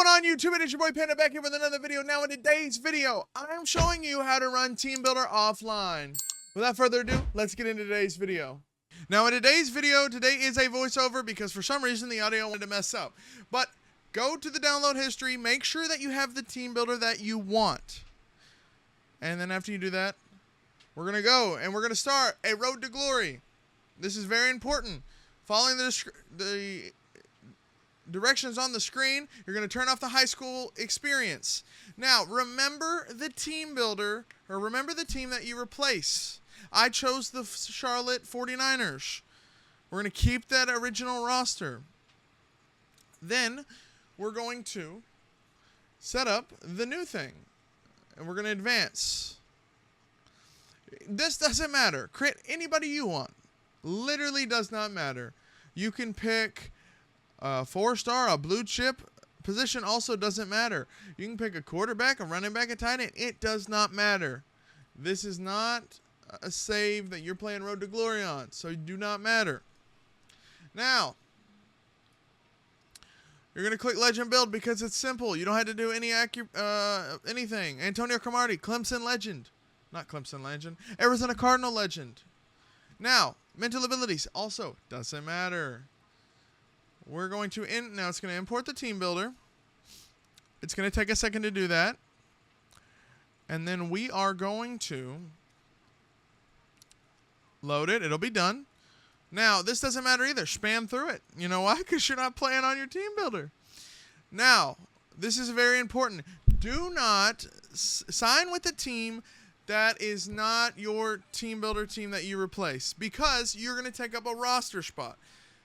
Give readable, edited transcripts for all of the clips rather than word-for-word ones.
going on YouTube? It is your boy Panda back here with another video. Now in today's video, I'm showing you how to run Teambuilder offline. Without further ado, let's get into today's video. Now in today's video, today is a voiceover because for some reason the audio wanted to mess up. But go to the download history, make sure that you have the Teambuilder that you want. And then after you do that, we're going to go and we're going to start a road to glory. This is very important. Following the directions on the screen, you're going to turn off the high school experience. Now, remember the team builder, or remember the team that you replace. I chose the Charlotte 49ers. We're going to keep that original roster. Then, we're going to set up the new thing. And we're going to advance. This doesn't matter. Create anybody you want. Literally does not matter. You can pick a 4-star, a blue chip position also doesn't matter. You can pick a quarterback, a running back, a tight end. It does not matter. This is not a save that you're playing Road to Glory on, so it do not matter. Now, you're going to click Legend Build because it's simple. You don't have to do any anything. Antonio Cromartie, Clemson legend. Not Clemson legend. Arizona Cardinal legend. Now, mental abilities also doesn't matter. We're going to now it's going to import the team builder. It's going to take a second to do that. And then we are going to load it. It'll be done. Now, this doesn't matter either. Spam through it. You know why? Because you're not playing on your team builder. Now, this is very important. Do not sign with a team that is not your team builder team that you replace, because you're going to take up a roster spot.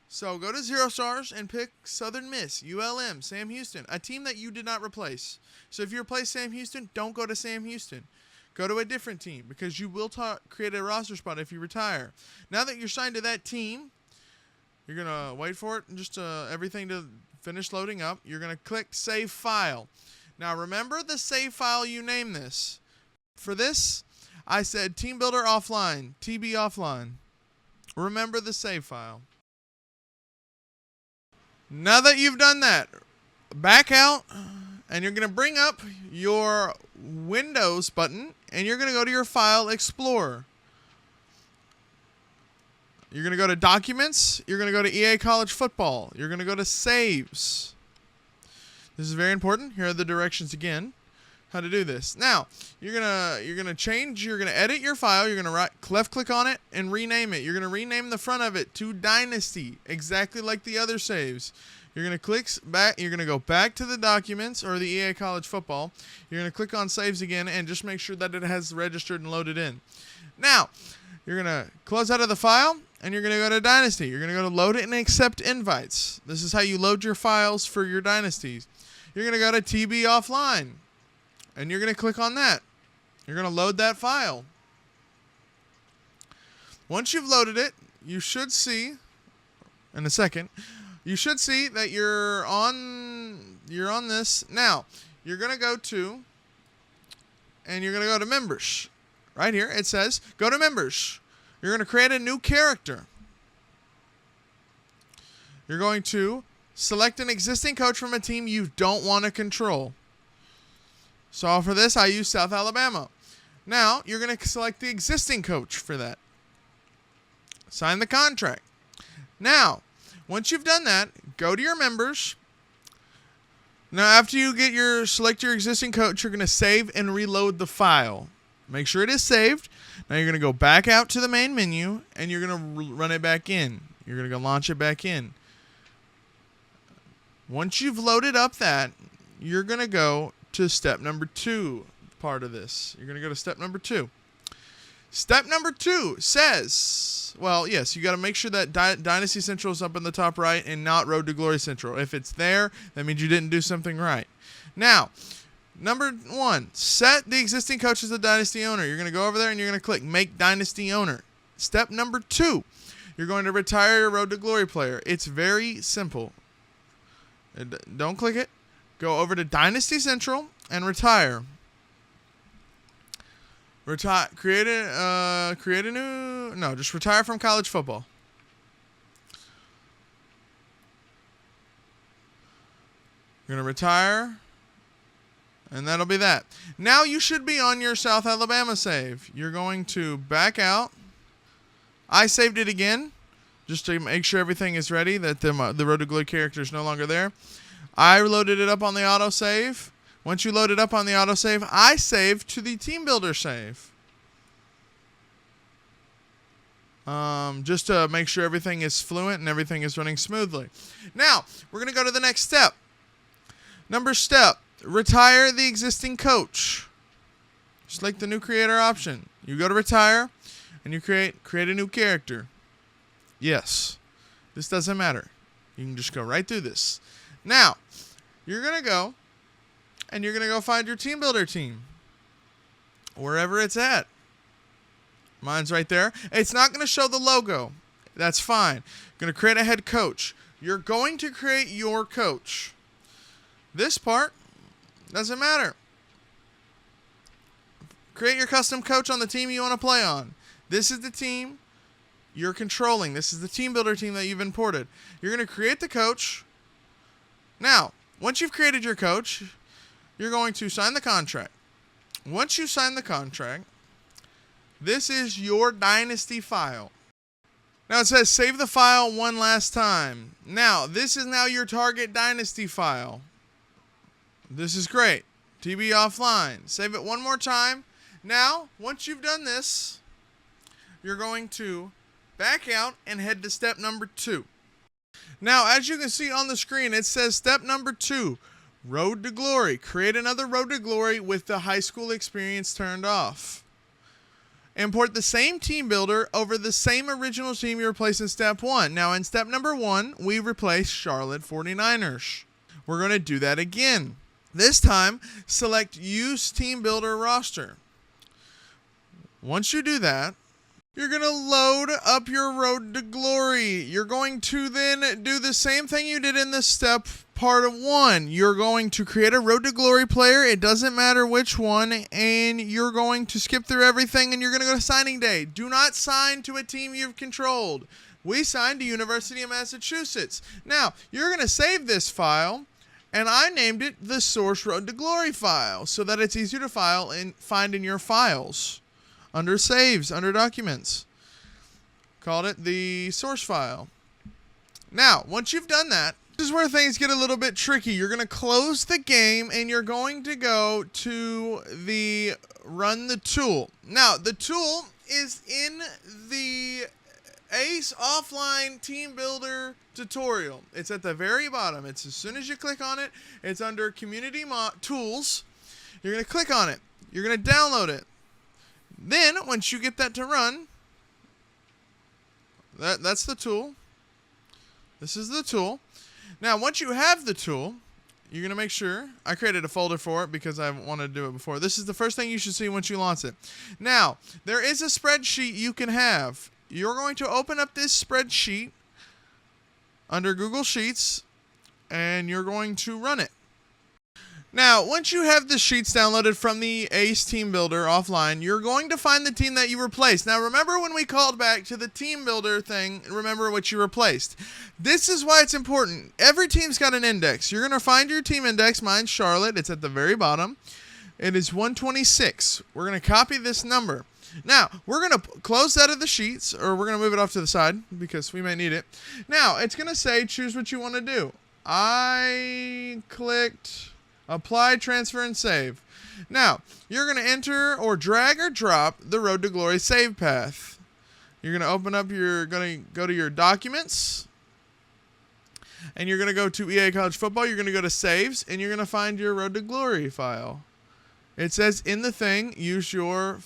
So go to 0 stars and pick Southern Miss, ULM, Sam Houston, a team that you did not replace. So if you replace Sam Houston, don't go to Sam Houston. Go to a different team because you will create a roster spot if you retire. Now that you're signed to that team, you're going to wait for it and just everything to finish loading up. You're going to click Save File. Now remember the save file you name this. For this, I said Team Builder Offline, TB Offline. Remember the save file. Now that you've done that, back out and you're going to bring up your Windows button and you're going to go to your File Explorer. You're going to go to Documents. You're going to go to EA College Football. You're going to go to Saves. This is very important. Here are the directions again. How to do this. Now, you're gonna edit your file. You're gonna left click on it and rename it. You're gonna rename the front of it to Dynasty, exactly like the other saves. You're gonna click back. You're gonna go back to the documents or the EA College Football. You're gonna click on Saves again and just make sure that it has registered and loaded in. Now, you're gonna close out of the file and you're gonna go to Dynasty. You're gonna go to Load it and Accept Invites. This is how you load your files for your dynasties. You're gonna go to TB Offline. And you're going to click on that. You're going to load that file. Once you've loaded it, you should see, in a second, you should see that you're on this. Now, you're going to go to, and you're going to go to Members. Right here, it says, go to Members. You're going to create a new character. You're going to select an existing coach from a team you don't want to control. So for this, I use South Alabama. Now, you're going to select the existing coach for that. Sign the contract. Now, once you've done that, go to your members. Now, after you select your existing coach, you're going to save and reload the file. Make sure it is saved. Now, you're going to go back out to the main menu, and you're going to run it back in. You're going to go launch it back in. Once you've loaded up that, you're going to go to step number 2 part of this. You're going to go to step number 2. Step number 2 says, well, yes, you got to make sure that Dynasty Central is up in the top right and not Road to Glory Central. If it's there, that means you didn't do something right. Now, number 1, set the existing coach as the Dynasty owner. You're going to go over there and you're going to click Make Dynasty Owner. Step number 2, you're going to retire your Road to Glory player. It's very simple. Don't click it. Go over to Dynasty Central and retire. Create a new. No, just retire from college football. You're going to retire. And that'll be that. Now you should be on your South Alabama save. You're going to back out. I saved it again, just to make sure everything is ready, that the Road to Glory character is no longer there. I loaded it up on the autosave. Once you load it up on the autosave, I saved to the Teambuilder save. Just to make sure everything is fluent and everything is running smoothly. Now, we're going to go to the next step. Number step, retire the existing coach. Select the new creator option. You go to retire, and you create a new character. Yes, this doesn't matter. You can just go right through this. Now, you're going to go, and you're going to go find your Teambuilder team, wherever it's at. Mine's right there. It's not going to show the logo. That's fine. Going to create a head coach. You're going to create your coach. This part doesn't matter. Create your custom coach on the team you want to play on. This is the team you're controlling. This is the Teambuilder team that you've imported. You're going to create the coach. Now, once you've created your coach, you're going to sign the contract. Once you sign the contract, this is your Dynasty file. Now it says save the file one last time. Now, this is now your target Dynasty file. This is great. TB offline. Save it one more time. Now, once you've done this, you're going to back out and head to step number 2. Now, as you can see on the screen, it says step number 2, Road to Glory. Create another Road to Glory with the high school experience turned off. Import the same team builder over the same original team you replaced in step 1. Now, in step number 1, we replaced Charlotte 49ers. We're going to do that again. This time, select Use Team Builder Roster. Once you do that, you're going to load up your Road to Glory. You're going to then do the same thing you did in the step part of 1. You're going to create a Road to Glory player. It doesn't matter which one. And you're going to skip through everything and you're going to go to signing day. Do not sign to a team you've controlled. We signed to University of Massachusetts. Now, you're going to save this file. And I named it the Source Road to Glory file so that it's easier to find in your files. Under Saves, under Documents. Called it the source file. Now, once you've done that, this is where things get a little bit tricky. You're going to close the game and you're going to go to the Run the Tool. Now, the tool is in the Ace Offline Team Builder tutorial. It's at the very bottom. It's as soon as you click on it, it's under Community Tools. You're going to click on it. You're going to download it. Then, once you get that to run, that's the tool. This is the tool. Now, once you have the tool, you're going to make sure, I created a folder for it because I wanted to do it before. This is the first thing you should see once you launch it. Now, there is a spreadsheet you can have. You're going to open up this spreadsheet under Google Sheets, and you're going to run it. Now, once you have the sheets downloaded from the Ace Team Builder offline, you're going to find the team that you replaced. Now, remember when we called back to the Team Builder thing, remember what you replaced. This is why it's important. Every team's got an index. You're going to find your team index. Mine's Charlotte. It's at the very bottom. It is 126. We're going to copy this number. Now, we're going to close that of the sheets, or we're going to move it off to the side because we may need it. Now, it's going to say choose what you want to do. I clicked Apply, Transfer, and Save. Now, you're going to enter or drag or drop the Road to Glory save path. You're going to open up going to go to your Documents, and you're going to go to EA College Football. You're going to go to Saves, and you're going to find your Road to Glory file. It says in the thing, use your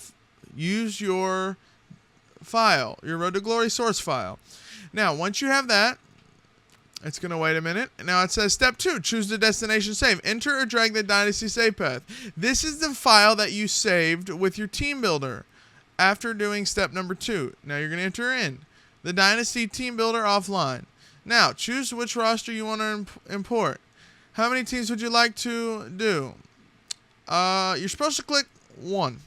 file, your Road to Glory source file. Now, once you have that, it's going to wait a minute. Now it says step 2, choose the destination save. Enter or drag the Dynasty save path. This is the file that you saved with your Team Builder after doing step number 2. Now you're going to enter in the Dynasty Team Builder offline. Now choose which roster you want to import. How many teams would you like to do? You're supposed to click 1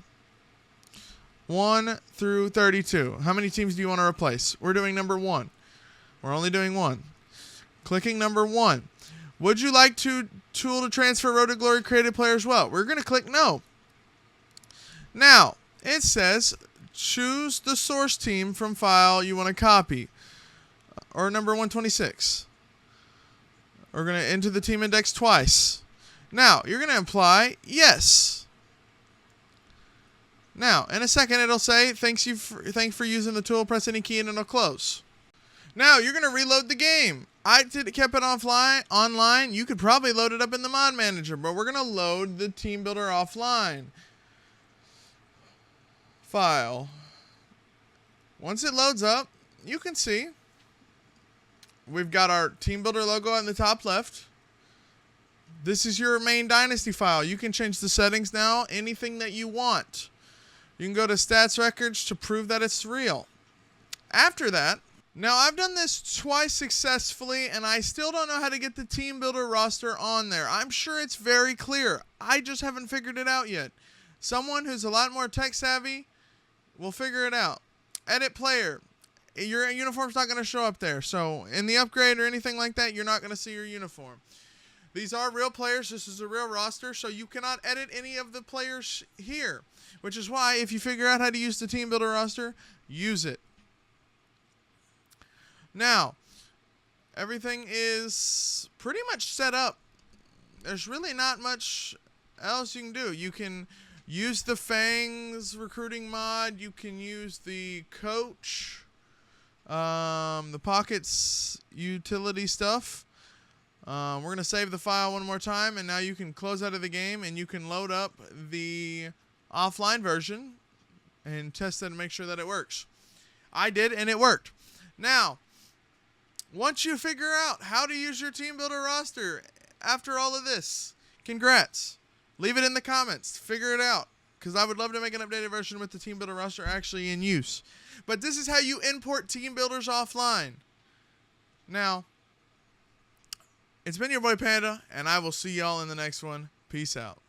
through 32. How many teams do you want to replace? We're doing number 1. We're only doing 1. Clicking number 1. Would you like tool to transfer Road to Glory created player as well? We're going to click no. Now, it says choose the source team from file you want to copy, or number 126. We're going to enter the team index twice. Now, you're going to apply yes. Now, in a second, it'll say, thanks for using the tool, press any key and it'll close. Now, you're going to reload the game. I kept it online. You could probably load it up in the mod manager, but we're going to load the Teambuilder offline. File. Once it loads up, you can see we've got our Teambuilder logo in the top left. This is your main Dynasty file. You can change the settings now, anything that you want. You can go to stats records to prove that it's real. After that, now I've done this twice successfully and I still don't know how to get the Teambuilder roster on there. I'm sure it's very clear. I just haven't figured it out yet. Someone who's a lot more tech savvy will figure it out. Edit player. Your uniform's not going to show up there. So in the upgrade or anything like that, you're not going to see your uniform. These are real players. This is a real roster, so you cannot edit any of the players here, which is why if you figure out how to use the Teambuilder roster, use it. Now, everything is pretty much set up. There's really not much else you can do. You can use the Fangs recruiting mod. You can use the coach, the Pockets utility stuff. We're going to save the file one more time, and now you can close out of the game, and you can load up the offline version and test it and make sure that it works. I did, and it worked. Now, once you figure out how to use your Teambuilder roster after all of this, congrats. Leave it in the comments. Figure it out, because I would love to make an updated version with the Teambuilder roster actually in use. But this is how you import Teambuilders offline. Now, it's been your boy Panda, and I will see y'all in the next one. Peace out.